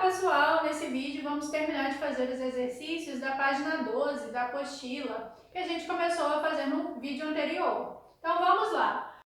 pessoal, nesse vídeo vamos terminar de fazer os exercícios da página 12 da apostila que a gente começou a fazer no vídeo anterior. Então vamos lá!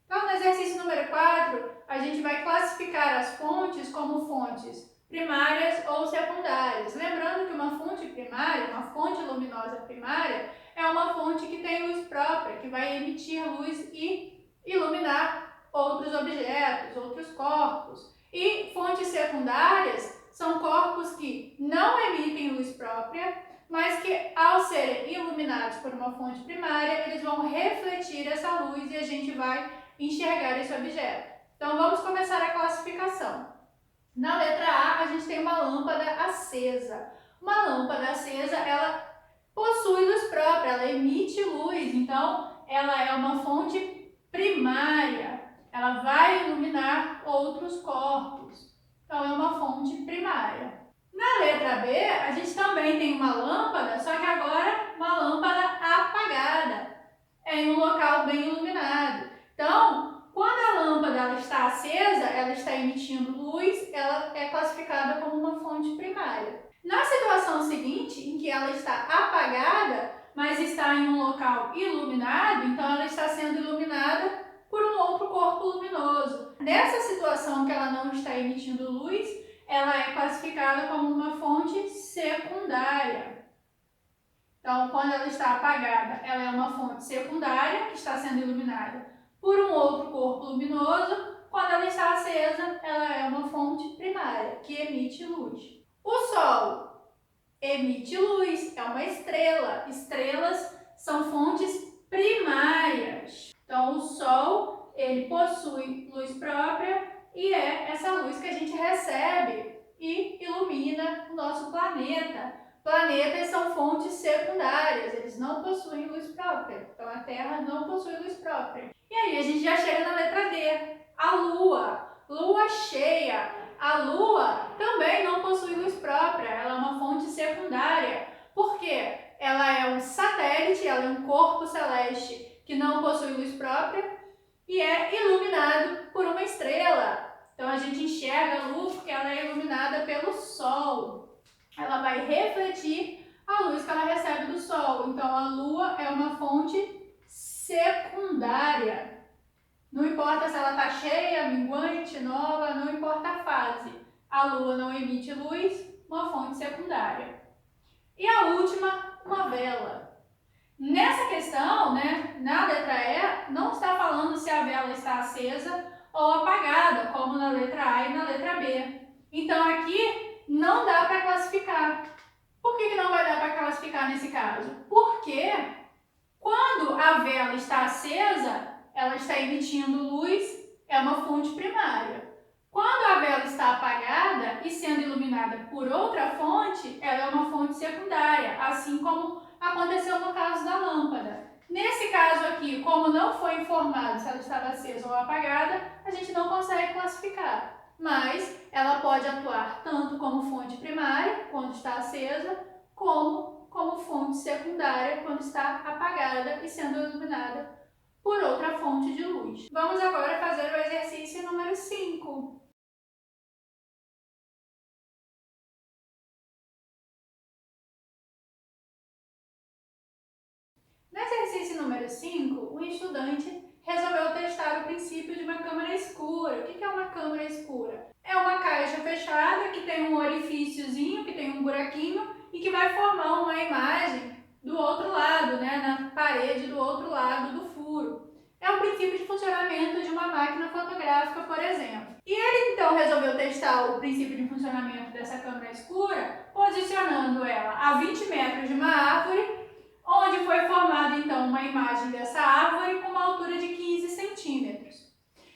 Então no exercício número 4, a gente vai classificar as fontes como fontes primárias ou secundárias. Lembrando que uma fonte primária, uma fonte luminosa primária, é uma fonte que tem luz própria, que vai emitir luz e iluminar outros objetos, outros corpos. E fontes secundárias são corpos que não emitem luz própria, mas que ao serem iluminados por uma fonte primária, eles vão refletir essa luz e a gente vai enxergar esse objeto. Então vamos começar a classificação. Na letra A, a gente tem uma lâmpada acesa. Uma lâmpada acesa, ela possui luz própria, ela emite luz, então ela é uma fonte primária. Ela vai iluminar outros corpos. Então é uma fonte primária. Na letra B, a gente também tem uma lâmpada, só que agora uma lâmpada apagada, em um local bem iluminado. Então, quando a lâmpada ela está acesa, ela está emitindo luz, ela é classificada como uma fonte primária. Na situação seguinte, em que ela está apagada, mas está em um local iluminado, então ela está sendo iluminada por um outro corpo luminoso. Nessa situação que ela não está emitindo luz, ela é classificada como uma fonte secundária. Então, quando ela está apagada, ela é uma fonte secundária que está sendo iluminada por um outro corpo luminoso. Quando ela está acesa, ela é uma fonte primária que emite luz. O Sol emite luz, é uma estrela. Estrelas são fontes primárias. Então, o Sol ele possui luz própria e é essa luz que a gente recebe e ilumina o nosso planeta. Planetas são fontes secundárias, eles não possuem luz própria. Então a Terra não possui luz própria. E aí a gente já chega na letra D, a Lua. Lua cheia. A Lua também não possui luz própria, ela é uma fonte secundária. Por quê? Ela é um satélite, ela é um corpo celeste que não possui luz própria e é iluminado por uma estrela. Então a gente enxerga a Lua porque ela é iluminada pelo Sol. Ela vai refletir a luz que ela recebe do Sol. Então, a Lua é uma fonte secundária. Não importa se ela está cheia, minguante, nova, não importa a fase. A Lua não emite luz, uma fonte secundária. E a última, uma vela. Nessa questão, na letra E, não está falando se a vela está acesa ou apagada, como na letra A e na letra B. Então, aqui não dá para classificar. Por que não vai dar para classificar nesse caso? Porque quando a vela está acesa, ela está emitindo luz, é uma fonte primária. Quando a vela está apagada e sendo iluminada por outra fonte, ela é uma fonte secundária, assim como aconteceu no caso da lâmpada. Nesse caso aqui, como não foi informado se ela estava acesa ou apagada, a gente não consegue classificar. Mas ela pode atuar tanto como fonte primária, quando está acesa, como fonte secundária, quando está apagada e sendo iluminada por outra fonte de luz. Vamos agora fazer o exercício número 5. No exercício número 5, o estudante resolveu testar o princípio de uma câmara escura. O que é uma câmara escura? É uma caixa fechada que tem um orifíciozinho, que tem um buraquinho e que vai formar uma imagem do outro lado, na parede do outro lado do furo. É o princípio de funcionamento de uma máquina fotográfica, por exemplo. E ele então resolveu testar o princípio de funcionamento dessa câmara escura, posicionando ela a 20 metros de uma árvore, onde foi formada então uma imagem dessa árvore com uma altura de 15 centímetros.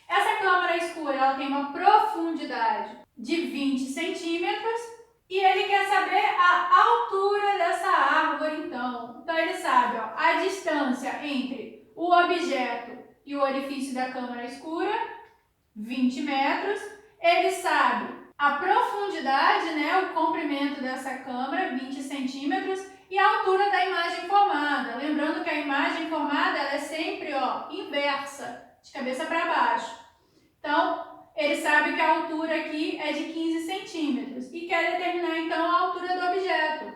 Essa câmara escura ela tem uma profundidade de 20 centímetros e ele quer saber a altura dessa árvore então. Então ele sabe a distância entre o objeto e o orifício da câmara escura, 20 metros. Ele sabe A profundidade, né, o comprimento dessa câmera, 20 centímetros, e a altura da imagem formada. Lembrando que a imagem formada ela é sempre inversa, de cabeça para baixo. Então, ele sabe que a altura aqui é de 15 centímetros e quer determinar então a altura do objeto.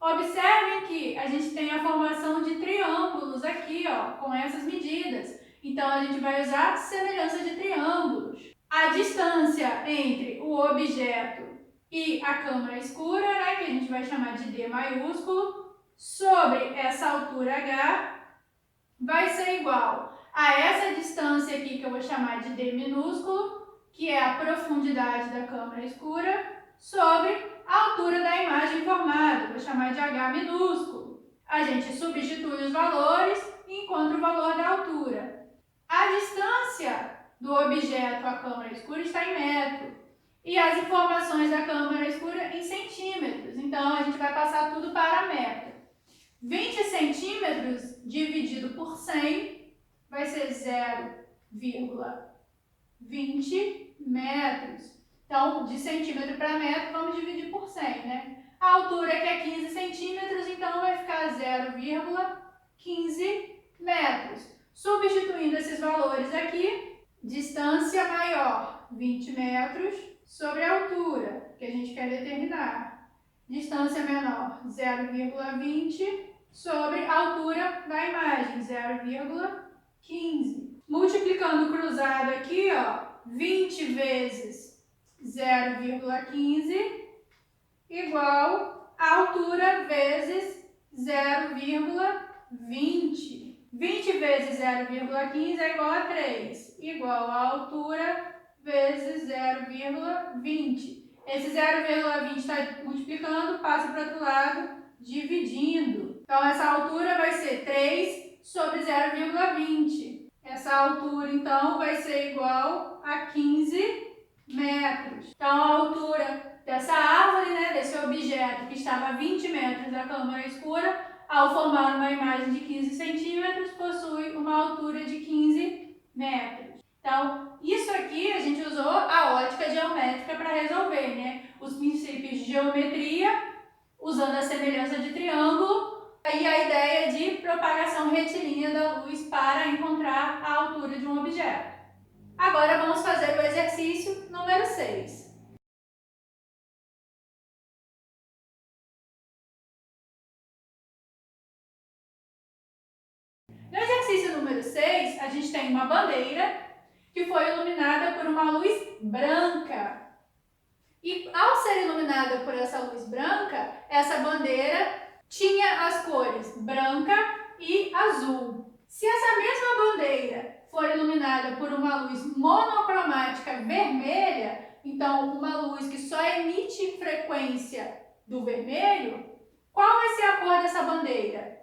Observem que a gente tem a formação de triângulos aqui, com essas medidas. Então, a gente vai usar semelhança de triângulos. A distância entre o objeto e a câmara escura, né, que a gente vai chamar de D maiúsculo, sobre essa altura H, vai ser igual a essa distância aqui, que eu vou chamar de D minúsculo, que é a profundidade da câmara escura, sobre a altura da imagem formada, vou chamar de H minúsculo. A gente substitui os valores e encontra o valor da altura. A distância do objeto à câmara escura está em metro e as informações da câmara escura em centímetros. Então, a gente vai passar tudo para metro. 20 centímetros dividido por 100 vai ser 0,20 metros. Então, de centímetro para metro, vamos dividir por 100, né? A altura que é 15 centímetros, então vai ficar 0,15 metros. Substituindo esses valores aqui, distância maior, 20 metros, sobre a altura, que a gente quer determinar. Distância menor, 0,20 sobre a altura da imagem, 0,15. Multiplicando o cruzado aqui, 20 vezes 0,15 igual a altura vezes 0,20. 20 vezes 0,15 é igual a 3, igual a altura vezes 0,20. Esse 0,20 está multiplicando, passa para o outro lado, dividindo. Então, essa altura vai ser 3 sobre 0,20. Essa altura, então, vai ser igual a 15 metros. Então, a altura dessa árvore, né, desse objeto que estava a 20 metros da câmara escura, ao formar uma imagem de 15 centímetros, possui uma altura de 15 metros. Então, isso aqui a gente usou a ótica geométrica para resolver, né? Os princípios de geometria, usando a semelhança de triângulo, e a ideia de propagação retilínea da luz para encontrar a altura de um objeto. Agora vamos fazer o exercício número 6. No exercício número 6, a gente tem uma bandeira que foi iluminada por uma luz branca. E ao ser iluminada por essa luz branca, essa bandeira tinha as cores branca e azul. Se essa mesma bandeira for iluminada por uma luz monocromática vermelha, então uma luz que só emite frequência do vermelho, qual vai ser a cor dessa bandeira?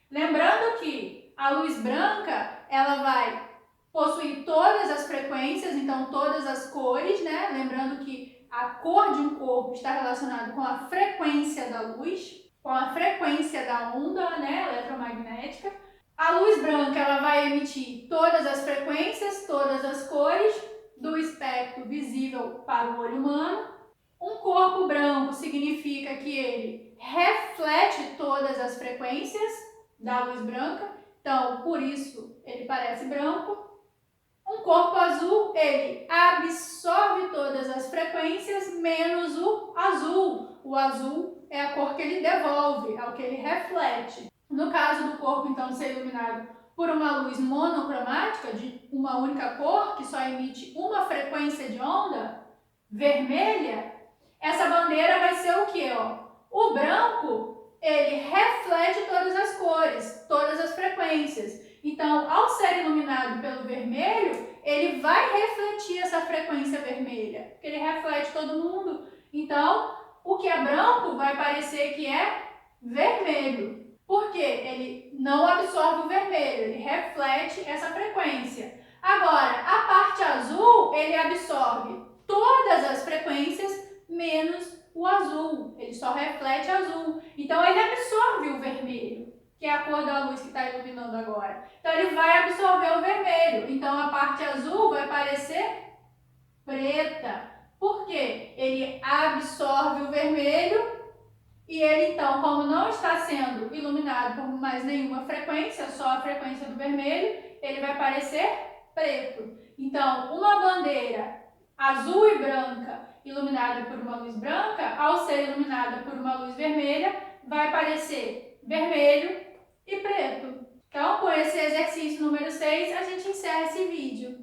Lembrando que a luz branca, ela vai possuir todas as frequências, então todas as cores, né? Lembrando que a cor de um corpo está relacionada com a frequência da luz, com a frequência da onda, né, eletromagnética. A luz branca, ela vai emitir todas as frequências, todas as cores do espectro visível para o olho humano. Um corpo branco significa que ele reflete todas as frequências da luz branca, então por isso ele parece branco. Um corpo azul, ele absorve todas as frequências menos o azul. O azul é a cor que ele devolve, é o que ele reflete. No caso do corpo, então, ser iluminado por uma luz monocromática, de uma única cor, que só emite uma frequência de onda, vermelha, essa bandeira vai ser o quê? O branco, ele reflete todas as cores, todas as frequências. Então, ao ser iluminado pelo vermelho, ele vai refletir essa frequência vermelha, porque ele reflete todo mundo. Então, o que é branco vai parecer que é vermelho. Por quê? Ele não absorve o vermelho, ele reflete essa frequência. Agora, a parte azul, ele absorve todas as frequências menos o azul. Ele só reflete azul. Então, ele absorve o vermelho, que é a cor da luz que está iluminando agora. Então, ele vai absorver o vermelho. Então, a parte azul vai parecer preta. Porque ele absorve o vermelho e ele, então, como não está sendo iluminado por mais nenhuma frequência, só a frequência do vermelho, ele vai parecer preto. Então, uma bandeira azul e branca iluminada por uma luz branca, ao ser iluminada por uma luz vermelha, vai parecer vermelho e preto. Então, com esse exercício número 6, a gente encerra esse vídeo.